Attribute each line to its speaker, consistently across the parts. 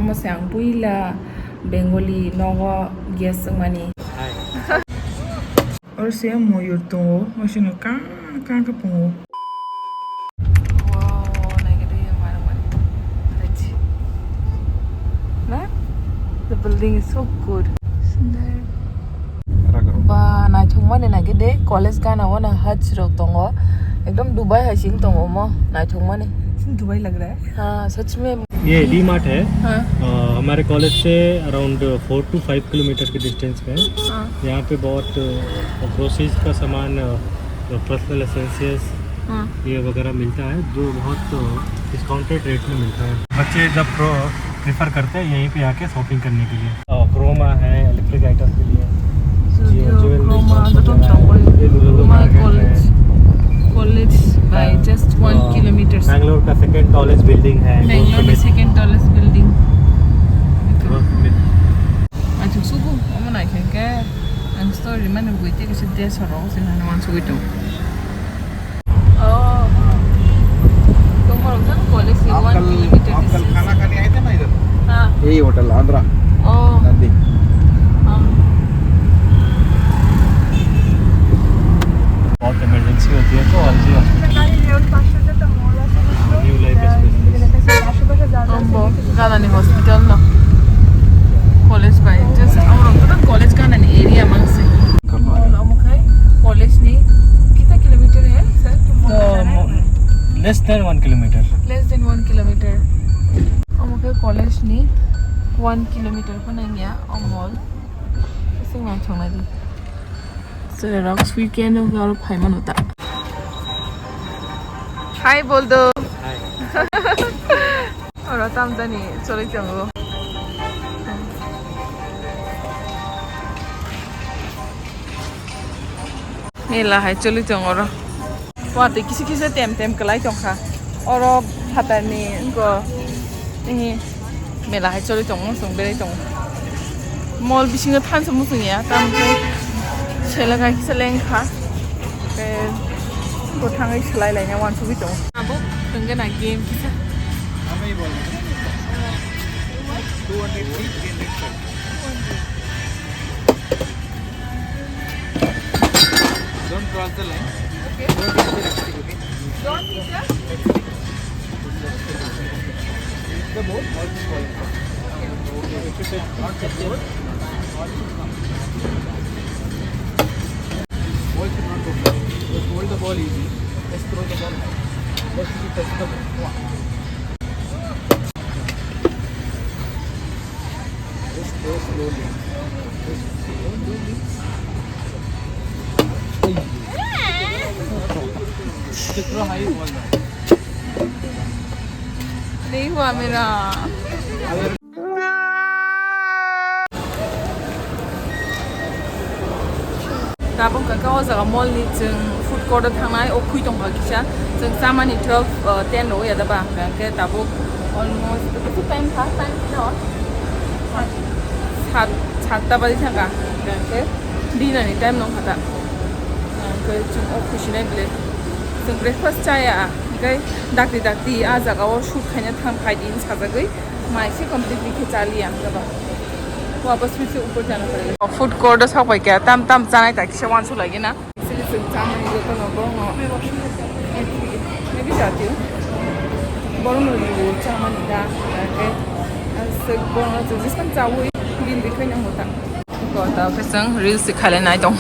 Speaker 1: Amasang puila Bengali Nogo guest mani. Or say mo yurto, or she no kakapo. Wow, negative environment. The building is so good. Ba na thongmane na gede college gana wana haj ro tongo एकदम Dubai है सिंग tongo mo na thongmane Dubai लग रहा है हाँ सच में
Speaker 2: ये D mart है हमारे कॉलेज से अराउंड 4 to 5 किलोमीटर के डिस्टेंस पे है यहाँ पे बहुत ग्रोसरीज का सामान पर्सनल एसेंशियल्स ये वगैरह मिलता है जो बहुत डिस्काउंटेड रेट में मिलता है बच्चे जब प्रेफर करते हैं यहीं पे आके शॉपिंग करने के लिए क्रोमा है इलेक्ट्रिक आइटम के लिए
Speaker 1: college by just 1 kilometer.
Speaker 2: Bangalore का second tallest building है
Speaker 1: Bangalore का second tallest building. Acho sugu, omo na kenge. Ang story man ang buite kasi dia sarong sila naman sugu ito. Oh. Tomorrow ka college से 1 kilometer.
Speaker 3: आप कल खाना खाने आए थे ना इधर?
Speaker 1: हाँ.
Speaker 3: यही होटल आंध्रा.
Speaker 1: Oh.
Speaker 3: नंदी.
Speaker 2: बहुत इमरजेंसी होती है तो IG hospital new life
Speaker 1: ganani hospital no college by just our college ganani area mangse okay college ni कितना किलोमीटर है sir
Speaker 2: less than 1 kilometre
Speaker 1: less than 1 kilometer okay college ni 1 kilometer pa na niya mall kasi nga chong na di so rocks weekend of our paiman hota hi bol do
Speaker 2: हाय
Speaker 1: और तम जानी चले जाऊंगा मेला है चले जाऊंगा वहाँ तो किसी किसी टेम टेम कलाई जाऊंगा और पता नहीं इनको नहीं मेला है चले जाऊंगा संग बेरे जाऊंगा मॉल भी सिंह थान से मुझे या तम से चले गए किसी लेंग खा को थांगे चलाई लाइने वन सुबह जाऊंगा अब तंगे ना गेम किसा
Speaker 3: हमें ही बोल 200 feet 300 don't cross the line
Speaker 1: okay
Speaker 3: don't hit the electric okay
Speaker 1: don't hit
Speaker 3: the boat or the ball okay if you touch not the boat ball should come ball should not go fly just hold the ball easy just throw the ball high just if you touch the ball just go slowly just don't do this कितना high ball है
Speaker 1: नहीं हुआ मेरा दाबों का काव जगह mall नि जों फूड कोर्ट थांनाय ओ खुइ दंबा किसा जों सामानि 10 नो या दाबा के दाबो अलमोस्ट बेसे टाइम था टाइम न 7 बाजि थांगा के दिनानि टाइम नं खाता के जों ओ खुसिनाय ब्ले जों ब्रेकफास्ट जाया ओमफ्राय दाक्ति आ जागाव शुट खायनो थांखायदिन साजागै मा एसे कमप्लीटलि खेचालिया जाबा वापस फिर से ऊपर जाना पड़ेगा फूड कोर्ट साफाई क्या तम जानाय ताकि से वांसु लगे ना इसलिए जों जानाय जो तो मैं भी जाती हूँ बरम लो जामानि दा के से बरम जो जिसkan जावै दिन दिखायनो होता तो दा जों रील्स खालायनाय दं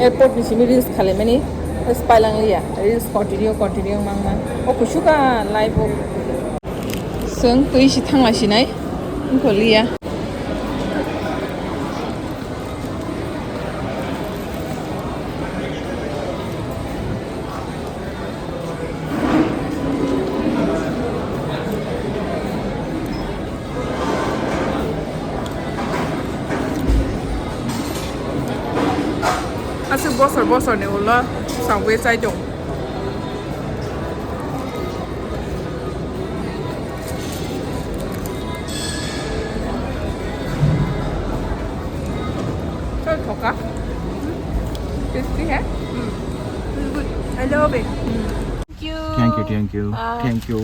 Speaker 1: एयरपोर्ट नि रील्स खालायमानि स्पाइलांलिया रील्स कंटिन्यू मांग ओ खुसुका लाइव जों बैसि थांलासिनाय इनखलिया 아직 버섯 네 올라 상부에 짜이동 저 더가? tasty है? Good. I love it. Thank you.
Speaker 3: Thank you.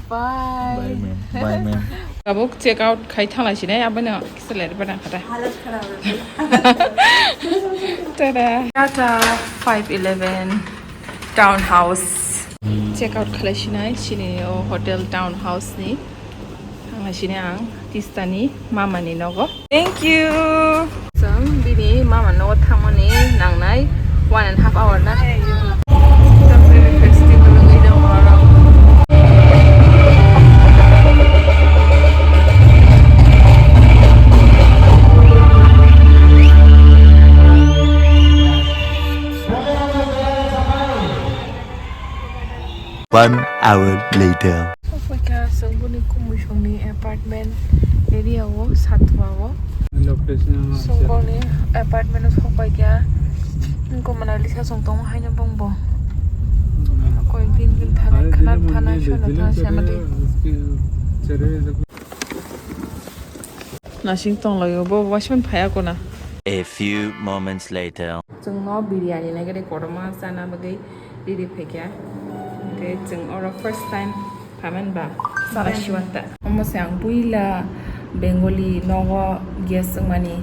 Speaker 1: Bye.
Speaker 3: Bye, ma'am. Bye, ma'am.
Speaker 1: Kabuk check out khai thang lai sinai abana kisalai bana khata.
Speaker 4: हालत खराब है
Speaker 1: Tada. Tata 511 townhouse. Check out khalai sinai sini hotel townhouse ni. Thang lai sinai ang tistani mama ni nogo. Thank you. Sang bini mama no thamani nangnai 1.5 hour na. Festival ngai dong ara.
Speaker 5: One hour later.
Speaker 1: Apakah sangbuni kumusoni apartment area wo satwa wo
Speaker 3: Location
Speaker 1: sangbuni apartment us hokai kya ko manali sa songtong haina bongbo ko din thana khana thana shona thana samali nasing tong layo bo washman phaya ko na
Speaker 5: A few moments later.
Speaker 1: jungno biryani na gade korma sana bagai didi phekya okay jung ora first time phaman ba sala shiwanta amma sang puila bengali nogo guest mani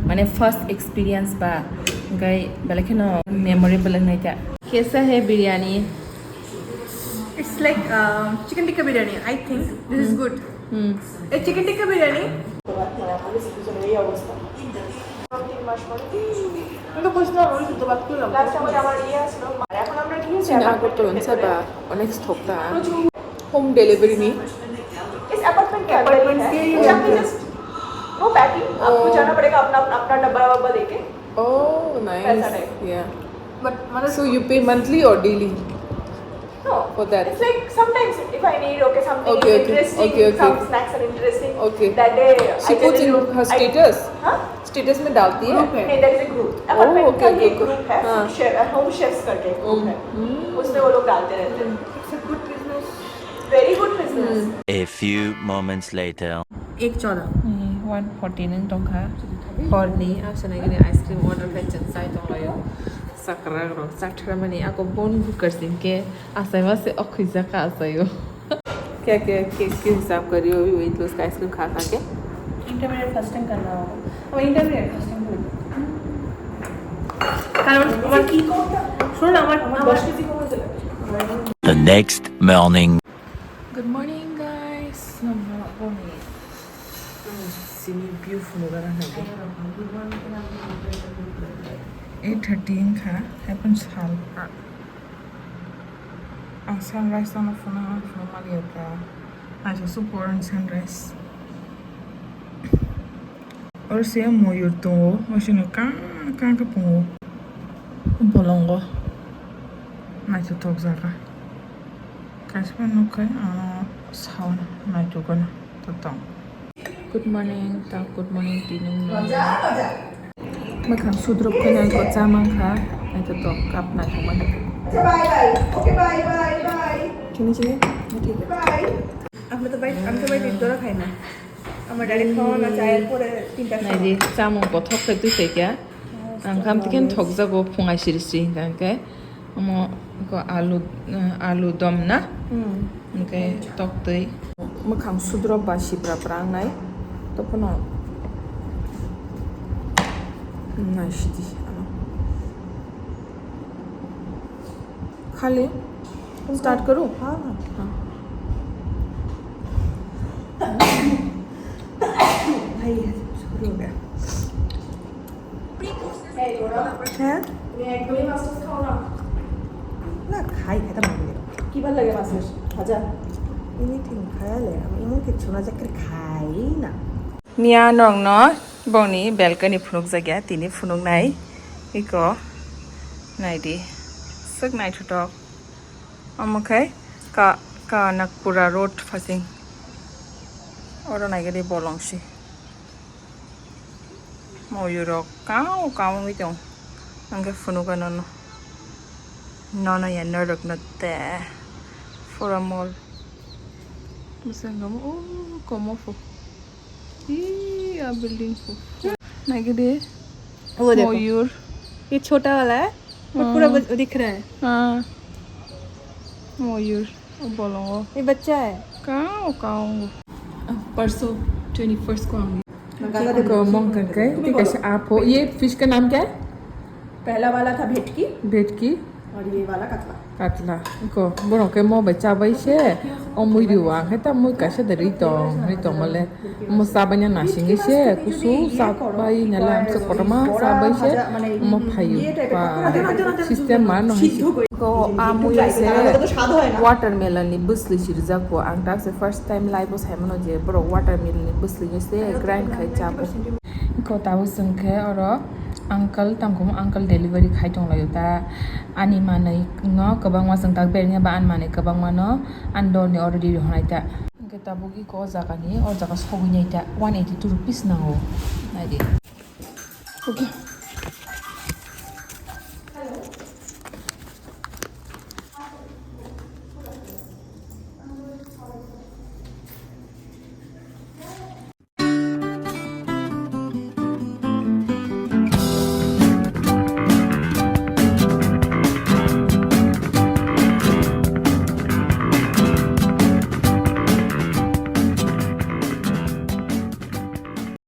Speaker 1: mane first experience ba gai balakino memorable naita kaisa hai biryani
Speaker 4: It's like chicken tikka biryani. I think this is good. A chicken tikka biryani.
Speaker 1: Agartala ba onek thokta home delivery ni
Speaker 4: इस apartment के है आपकी just no packing आपको जाना पड़ेगा अपना अपना डब्बा वब्बा लेके
Speaker 1: oh
Speaker 4: Paisa
Speaker 1: nice
Speaker 4: type.
Speaker 1: yeah
Speaker 4: but मतलब
Speaker 1: so you pay monthly or daily
Speaker 4: no
Speaker 1: for that
Speaker 4: it's like sometimes if I need something
Speaker 1: Okay,
Speaker 4: is
Speaker 1: okay,
Speaker 4: interesting
Speaker 1: okay.
Speaker 4: some snacks are interesting
Speaker 1: Okay.
Speaker 4: that day
Speaker 1: she puts in her status
Speaker 4: हाँ
Speaker 1: status में डालती है
Speaker 4: नहीं there is a group apartment
Speaker 1: okay,
Speaker 4: का
Speaker 1: okay,
Speaker 4: ये
Speaker 1: okay.
Speaker 4: Group है
Speaker 1: हाँ.
Speaker 4: Home chefs करके ग्रुप है उसमें वो लोग डालते रहते हैं it's a good business very good business
Speaker 5: A few moments later.
Speaker 4: 114
Speaker 1: 140 nang tong kha horni asana gini ice cream order kai chang sai tong layo sakra ro sakthra mani ako bon booker sin ke asai ma se okhuja ka asayo क्या क्या के हिसाब कर रही हो अभी weight loss का ice cream खा खा के
Speaker 4: इंटरमीडिएट फास्टिंग करना होगा अब इंटरमीडिएट फास्टिंग करो কারণ আমার কি করতে শুনুন আমার কিছু করতে
Speaker 5: The next morning.
Speaker 1: Good morning guys nama boni sini beautiful gara nage 8:13 kha happens hal sunrise on phone normally ka aja super sunrise और से मयूर तो मशीन का पंगो bolongo नाइ तो तोक जागा Kaspa no kai sound na to gana to tong. Good morning, good morning tinung no. Makan sudrop ko na ko chamang kha na to kap na to man.
Speaker 4: Bye bye okay bye bye bye
Speaker 1: Kini chile? ठीक है.
Speaker 4: Bye আমি তো ভাই দিদরা খাই না আমার direct খাওয়া না চায়ের পরে তিনটা
Speaker 1: Nai di chamang ko thok ka tu se kya. Ang kam tiken thok ja go phungai siri kan ke. Amo ko alu dom na. Okay, tok tei. Makan sudrop ba shibra prang nai. To pono. Na shidi. खाली start करूं
Speaker 4: हाँ भाई शुरू हो गया है না খাই খেতে মন গেল কি ভালো লাগে মাছের ভাজা এনিথিং খায়ালে আমি এমন কিছু না যে খাই না
Speaker 1: Mia nong no boni balcony phunuk jagya tini phunuk nai iko nai di suk nai thutok amakai ka nakpura road fasing oro nai gadi bolongsi moyurok kaw mi tong angge phunuk no no ya nerok no te for a mall musangam como fu a building को Nike दे
Speaker 4: वो देखो
Speaker 1: मयूर
Speaker 4: ये छोटा वाला है और पूरा दिख रहा है
Speaker 1: हाँ मयूर बोलो
Speaker 4: ये बच्चा है
Speaker 1: काओ परसों 21 को आऊंगी
Speaker 4: गागा दे
Speaker 1: को मोंग करके ठीक है आप हो ये फिश का नाम क्या है
Speaker 4: पहला वाला था भेटकी
Speaker 1: भेटकी
Speaker 4: और ये वाला कतला
Speaker 1: Katla, ko bono ke mo ba cha bai she o mui riwa ke ta mui ka she de rito male mo sa ba nya na sing she ku su sa bai nya la am se ko ma sa bai she mo phayu pa system ma no ko amu se watermelon ni busli shirza ko ang ta se first time live was hamno je bro watermelon ni busli se grind khai cha ko ta wo sung ke oro uncle tangkum uncle delivery khai tong la yuta ani manai no kabang ma sang tak ber nya ba an manai kabang ma no andor ni already honai ta ke tabugi ko jaga ni or jaga sogu nyai ta 182 rupees na ho nai de okay